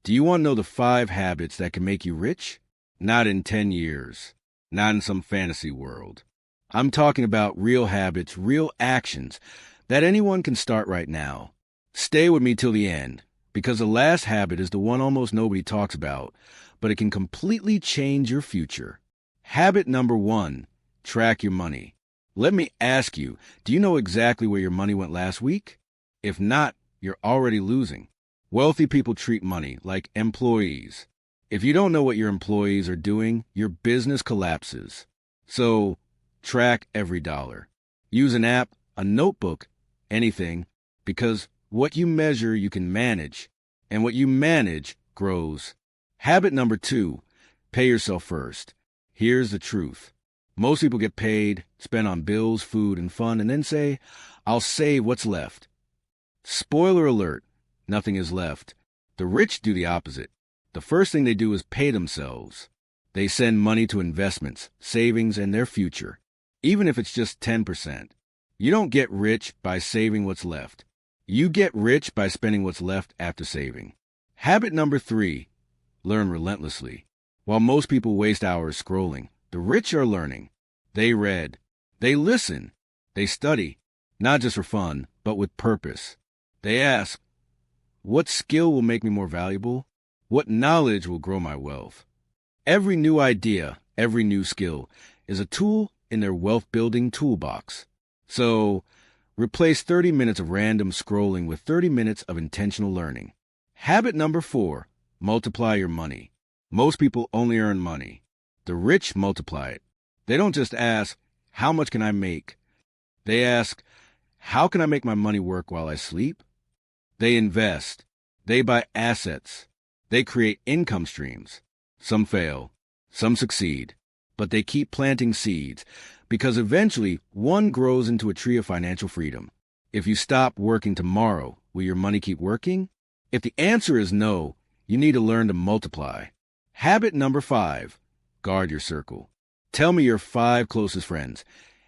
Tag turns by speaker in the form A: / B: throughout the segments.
A: Do you want to know the 5 habits that can make you rich? Not in 10 years. Not in some fantasy world. I'm talking about real habits, real actions that anyone can start right now. Stay with me till the end, because the last habit is the one almost nobody talks about, but it can completely change your future. Habit number 1, track your money. Let me ask you, do you know exactly where your money went last week? If not, you're already losing. Wealthy people treat money like employees. If you don't know what your employees are doing, your business collapses. So, track every dollar. Use an app, a notebook, anything, because what you measure you can manage, and what you manage grows. Habit number 2, pay yourself first. Here's the truth. Most people get paid, spend on bills, food, and fun, and then say, I'll save what's left. Spoiler alert, nothing is left. The rich do the opposite. The first thing they do is pay themselves. They send money to investments, savings, and their future, even if it's just 10%. You don't get rich by saving what's left. You get rich by spending what's left after saving. Habit number 3, learn relentlessly. While most people waste hours scrolling, the rich are learning. They read. They listen. They study, not just for fun, but with purpose. They ask, what skill will make me more valuable? What knowledge will grow my wealth? Every new idea, every new skill is a tool in their wealth-building toolbox. So, replace 30 minutes of random scrolling with 30 minutes of intentional learning. Habit number 4, multiply your money. Most people only earn money. The rich multiply it. They don't just ask, how much can I make? They ask, how can I make my money work while I sleep? They invest. They buy assets. They create income streams. Some fail. Some succeed. But they keep planting seeds, because eventually one grows into a tree of financial freedom. If you stop working tomorrow, will your money keep working? If the answer is no, you need to learn to multiply. Habit number 5, guard your circle. Tell me your 5 closest friends,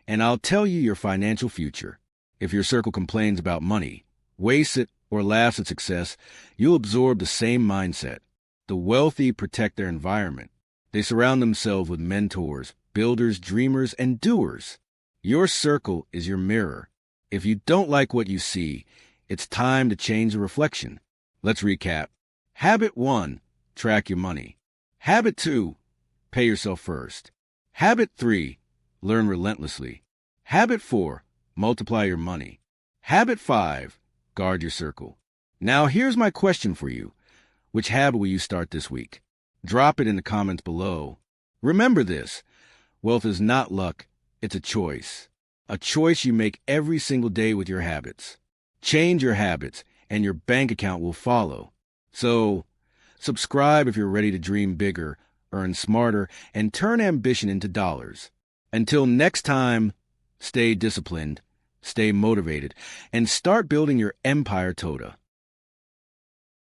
A: and I'll tell you your financial future. If your circle complains about money, wastes it, or laughs at success, you'll absorb the same mindset. The wealthy protect their environment. They surround themselves with mentors, builders, dreamers, and doers. Your circle is your mirror. If you don't like what you see, it's time to change the reflection. Let's recap. Habit 1, track your money. Habit 2, pay yourself first. Habit 3, learn relentlessly. Habit 4, multiply your money. Habit 5, guard your circle. Now here's my question for you. Which habit will you start this week? Drop it in the comments below. Remember this, wealth is not luck, it's a choice. A choice you make every single day with your habits. Change your habits, and your bank account will follow. So, subscribe if you're ready to dream bigger, earn smarter, and turn ambition into dollars. Until next time, stay disciplined, stay motivated, and start building your empire toda.